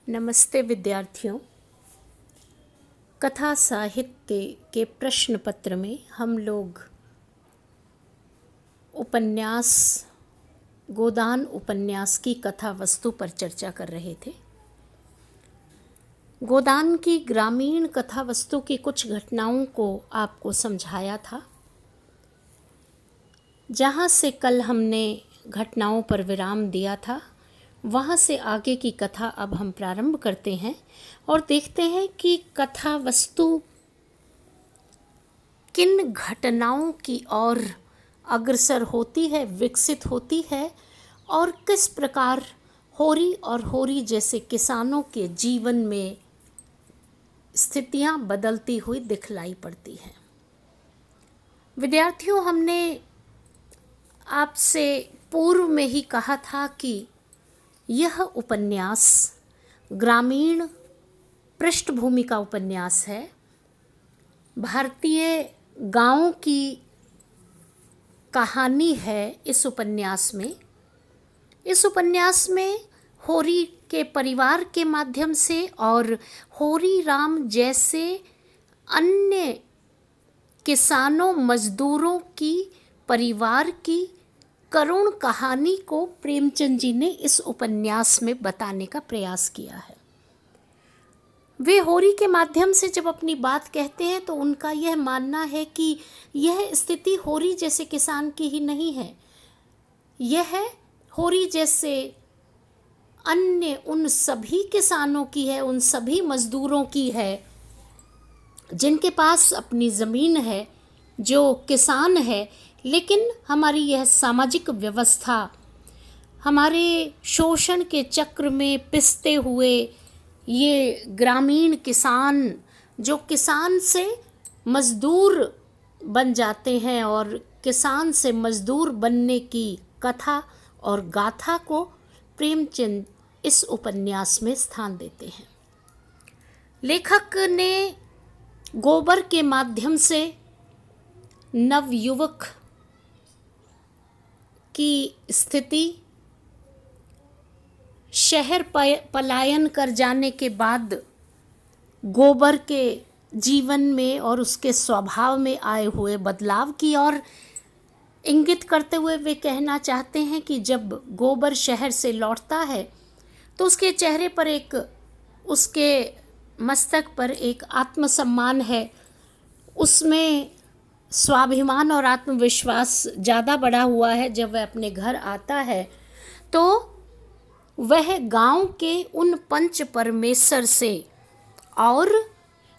नमस्ते विद्यार्थियों। कथा साहित्य के प्रश्न पत्र में हम लोग उपन्यास गोदान उपन्यास की कथा वस्तु पर चर्चा कर रहे थे। गोदान की ग्रामीण कथा वस्तु की कुछ घटनाओं को आपको समझाया था। जहाँ से कल हमने घटनाओं पर विराम दिया था, वहाँ से आगे की कथा अब हम प्रारंभ करते हैं और देखते हैं कि कथा वस्तु किन घटनाओं की ओर अग्रसर होती है, विकसित होती है और किस प्रकार होरी और होरी जैसे किसानों के जीवन में स्थितियाँ बदलती हुई दिखलाई पड़ती हैं। विद्यार्थियों, हमने आपसे पूर्व में ही कहा था कि यह उपन्यास ग्रामीण पृष्ठभूमि का उपन्यास है। भारतीय गांवों की कहानी है इस उपन्यास में। इस उपन्यास में होरी के परिवार के माध्यम से और होरी राम जैसे अन्य किसानों मजदूरों की परिवार की करुण कहानी को प्रेमचंद जी ने इस उपन्यास में बताने का प्रयास किया है। वे होरी के माध्यम से जब अपनी बात कहते हैं तो उनका यह मानना है कि यह स्थिति होरी जैसे किसान की ही नहीं है, यह होरी जैसे अन्य उन सभी किसानों की है, उन सभी मजदूरों की है जिनके पास अपनी ज़मीन है, जो किसान है, लेकिन हमारी यह सामाजिक व्यवस्था हमारे शोषण के चक्र में पिसते हुए ये ग्रामीण किसान जो किसान से मजदूर बन जाते हैं और किसान से मजदूर बनने की कथा और गाथा को प्रेमचंद इस उपन्यास में स्थान देते हैं। लेखक ने गोबर के माध्यम से नवयुवक की स्थिति, शहर पलायन कर जाने के बाद गोबर के जीवन में और उसके स्वभाव में आए हुए बदलाव की ओर इंगित करते हुए वे कहना चाहते हैं कि जब गोबर शहर से लौटता है तो उसके चेहरे पर उसके मस्तक पर एक आत्मसम्मान है, उसमें स्वाभिमान और आत्मविश्वास ज़्यादा बढ़ा हुआ है। जब वह अपने घर आता है तो वह गांव के उन पंच परमेश्वर से और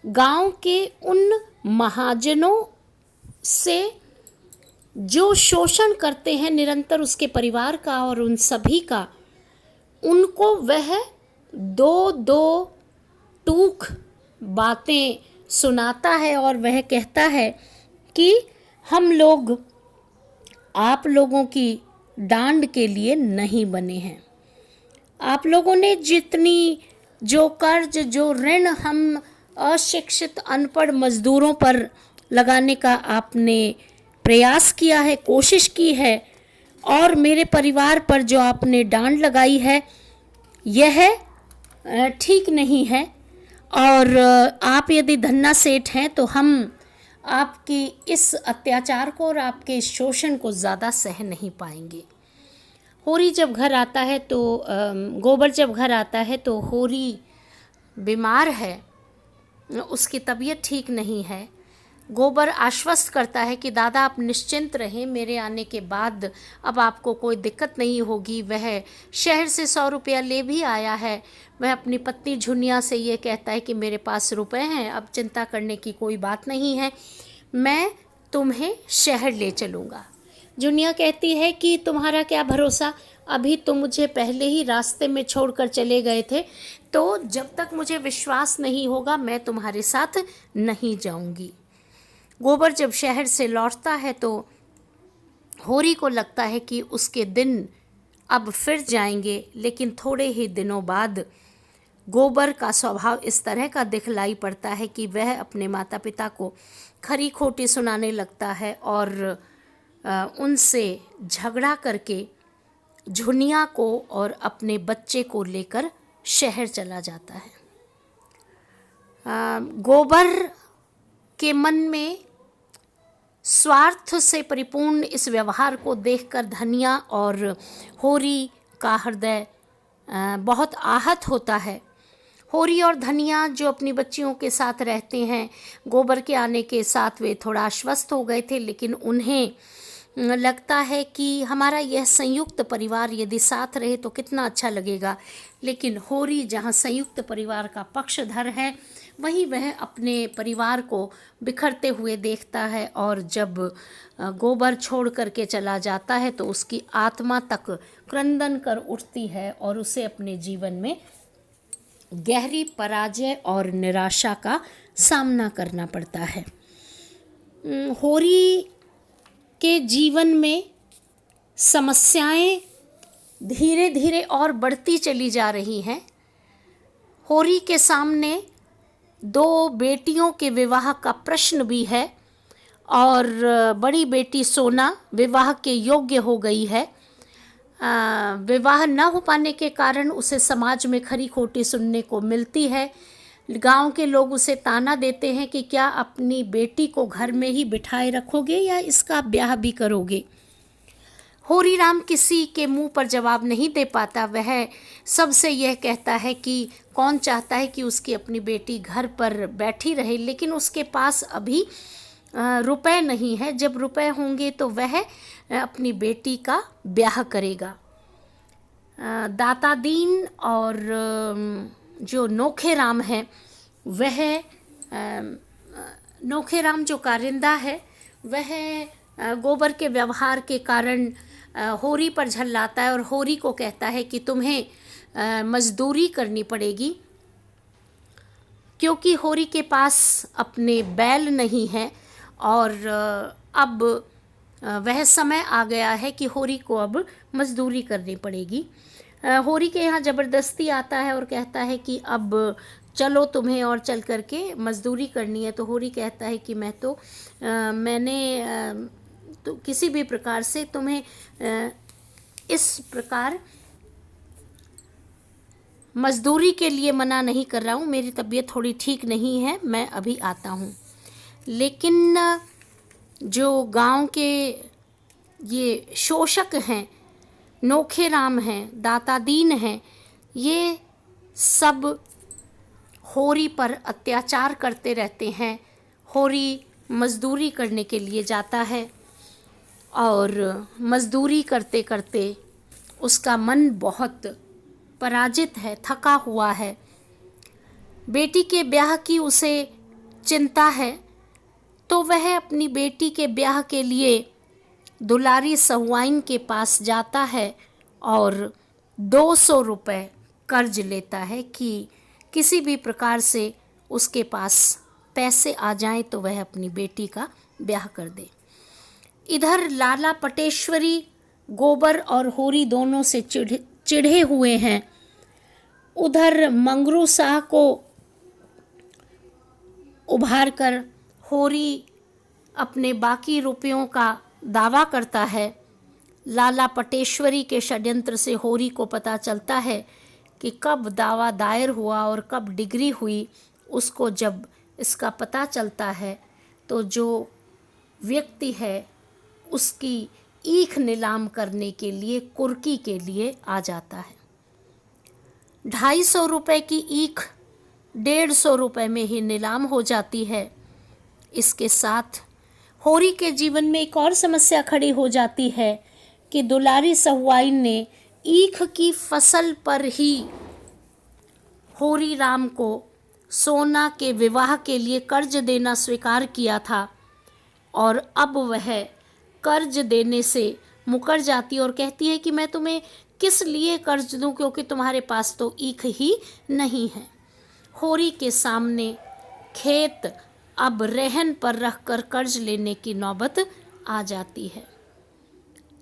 गांव के उन महाजनों से जो शोषण करते हैं निरंतर उसके परिवार का और उन सभी का, उनको वह दो दो टूक बातें सुनाता है और वह कहता है कि हम लोग आप लोगों की डांड के लिए नहीं बने हैं। आप लोगों ने जितनी जो कर्ज जो ऋण हम अशिक्षित अनपढ़ मजदूरों पर लगाने का आपने प्रयास किया है, कोशिश की है, और मेरे परिवार पर जो आपने डांड लगाई है यह ठीक नहीं है। और आप यदि धन्ना सेठ हैं तो हम आपकी इस अत्याचार को और आपके शोषण को ज़्यादा सह नहीं पाएंगे। होरी जब घर आता है तो गोबर जब घर आता है तो होरी बीमार है, उसकी तबीयत ठीक नहीं है। गोबर आश्वस्त करता है कि दादा आप निश्चिंत रहें, मेरे आने के बाद अब आपको कोई दिक्कत नहीं होगी। वह शहर से 100 रुपया ले भी आया है। वह अपनी पत्नी झुनिया से ये कहता है कि मेरे पास रुपए हैं, अब चिंता करने की कोई बात नहीं है, मैं तुम्हें शहर ले चलूँगा। झुनिया कहती है कि तुम्हारा क्या भरोसा, अभी तो मुझे पहले ही रास्ते में छोड़कर चले गए थे, तो जब तक मुझे विश्वास नहीं होगा मैं तुम्हारे साथ नहीं जाऊँगी। गोबर जब शहर से लौटता है तो होरी को लगता है कि उसके दिन अब फिर जाएंगे, लेकिन थोड़े ही दिनों बाद गोबर का स्वभाव इस तरह का दिखलाई पड़ता है कि वह अपने माता पिता को खरी खोटी सुनाने लगता है और उनसे झगड़ा करके झुनिया को और अपने बच्चे को लेकर शहर चला जाता है। गोबर के मन में स्वार्थ से परिपूर्ण इस व्यवहार को देखकर धनिया और होरी का हृदय बहुत आहत होता है। होरी और धनिया जो अपनी बच्चियों के साथ रहते हैं, गोबर के आने के साथ वे थोड़ा आश्वस्त हो गए थे, लेकिन उन्हें लगता है कि हमारा यह संयुक्त परिवार यदि साथ रहे तो कितना अच्छा लगेगा। लेकिन होरी जहाँ संयुक्त परिवार का पक्षधर है, वहीं वह अपने परिवार को बिखरते हुए देखता है, और जब गोबर छोड़ करके चला जाता है तो उसकी आत्मा तक क्रंदन कर उठती है और उसे अपने जीवन में गहरी पराजय और निराशा का सामना करना पड़ता है। होरी के जीवन में समस्याएं धीरे धीरे और बढ़ती चली जा रही हैं। होरी के सामने 2 बेटियों के विवाह का प्रश्न भी है, और बड़ी बेटी सोना विवाह के योग्य हो गई है। विवाह न हो पाने के कारण उसे समाज में खरी खोटी सुनने को मिलती है। गांव के लोग उसे ताना देते हैं कि क्या अपनी बेटी को घर में ही बिठाए रखोगे या इसका ब्याह भी करोगे। होरी राम किसी के मुंह पर जवाब नहीं दे पाता। वह सबसे यह कहता है कि कौन चाहता है कि उसकी अपनी बेटी घर पर बैठी रहे, लेकिन उसके पास अभी रुपए नहीं है। जब रुपए होंगे तो वह अपनी बेटी का ब्याह करेगा। दाता दीन और जो नोखे राम है, वह नोखे राम जो कारिंदा है, वह गोबर के व्यवहार के कारण होरी पर झल्लाता है और होरी को कहता है कि तुम्हें मजदूरी करनी पड़ेगी, क्योंकि होरी के पास अपने बैल नहीं हैं और अब वह समय आ गया है कि होरी को अब मजदूरी करनी पड़ेगी। होरी के यहाँ ज़बरदस्ती आता है और कहता है कि अब चलो तुम्हें और चल करके मजदूरी करनी है। तो होरी कहता है कि मैंने तो किसी भी प्रकार से तुम्हें इस प्रकार मजदूरी के लिए मना नहीं कर रहा हूँ, मेरी तबीयत थोड़ी ठीक नहीं है, मैं अभी आता हूँ। लेकिन जो गांव के ये शोषक हैं, नोखे राम हैं, दाता दीन हैं, ये सब होरी पर अत्याचार करते रहते हैं। होरी मजदूरी करने के लिए जाता है और मजदूरी करते करते उसका मन बहुत पराजित है, थका हुआ है। बेटी के ब्याह की उसे चिंता है, तो वह अपनी बेटी के ब्याह के लिए दुलारी सहुआइन के पास जाता है और 200 रुपये कर्ज लेता है कि किसी भी प्रकार से उसके पास पैसे आ जाएं तो वह अपनी बेटी का ब्याह कर दे। इधर लाला पटेश्वरी गोबर और होरी दोनों से चिढ़े हुए हैं। उधर मंगरू शाह को उभार कर होरी अपने बाकी रुपयों का दावा करता है। लाला पटेश्वरी के षड्यंत्र से होरी को पता चलता है कि कब दावा दायर हुआ और कब डिग्री हुई। उसको जब इसका पता चलता है तो जो व्यक्ति है उसकी ईख नीलाम करने के लिए, कुर्की के लिए आ जाता है। 250 रुपये की ईख 150 रुपये में ही नीलाम हो जाती है। इसके साथ होरी के जीवन में एक और समस्या खड़ी हो जाती है कि दुलारी सहुआइन ने ईख की फसल पर ही होरी राम को सोना के विवाह के लिए कर्ज देना स्वीकार किया था, और अब वह कर्ज देने से मुकर जाती और कहती है कि मैं तुम्हें किस लिए कर्ज दूं, क्योंकि तुम्हारे पास तो ईख ही नहीं है। होरी के सामने खेत अब रहन पर रखकर कर्ज लेने की नौबत आ जाती है।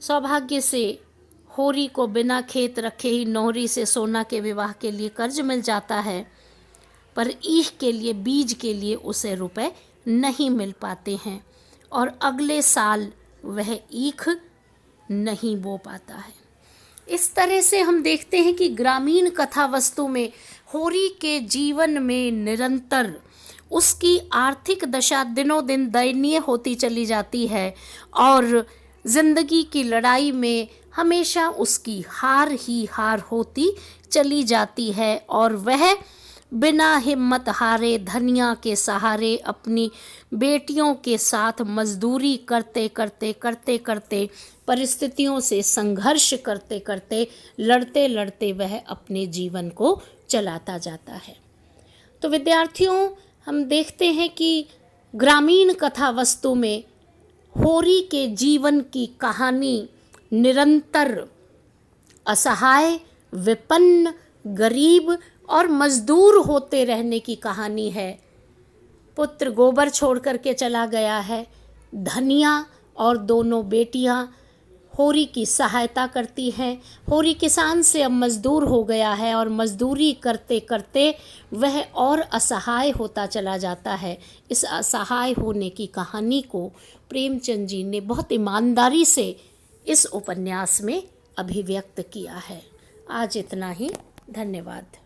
सौभाग्य से होरी को बिना खेत रखे ही नौहरी से सोना के विवाह के लिए कर्ज मिल जाता है, पर ईख के लिए, बीज के लिए उसे रुपए नहीं मिल पाते हैं और अगले साल वह ईख नहीं बो पाता है। इस तरह से हम देखते हैं कि ग्रामीण कथा वस्तु में होरी के जीवन में निरंतर उसकी आर्थिक दशा दिनों दिन दयनीय होती चली जाती है और जिंदगी की लड़ाई में हमेशा उसकी हार ही हार होती चली जाती है और वह बिना हिम्मत हारे धनिया के सहारे अपनी बेटियों के साथ मजदूरी करते करते करते करते परिस्थितियों से संघर्ष करते करते लड़ते लड़ते वह अपने जीवन को चलाता जाता है। तो विद्यार्थियों, हम देखते हैं कि ग्रामीण कथा वस्तु में होरी के जीवन की कहानी निरंतर असहाय, विपन्न, गरीब और मजदूर होते रहने की कहानी है। पुत्र गोबर छोड़ करके चला गया है, धनिया और दोनों बेटियां होरी की सहायता करती हैं। होरी किसान से अब मजदूर हो गया है और मजदूरी करते करते वह और असहाय होता चला जाता है। इस असहाय होने की कहानी को प्रेमचंद जी ने बहुत ईमानदारी से इस उपन्यास में अभिव्यक्त किया है। आज इतना ही। धन्यवाद।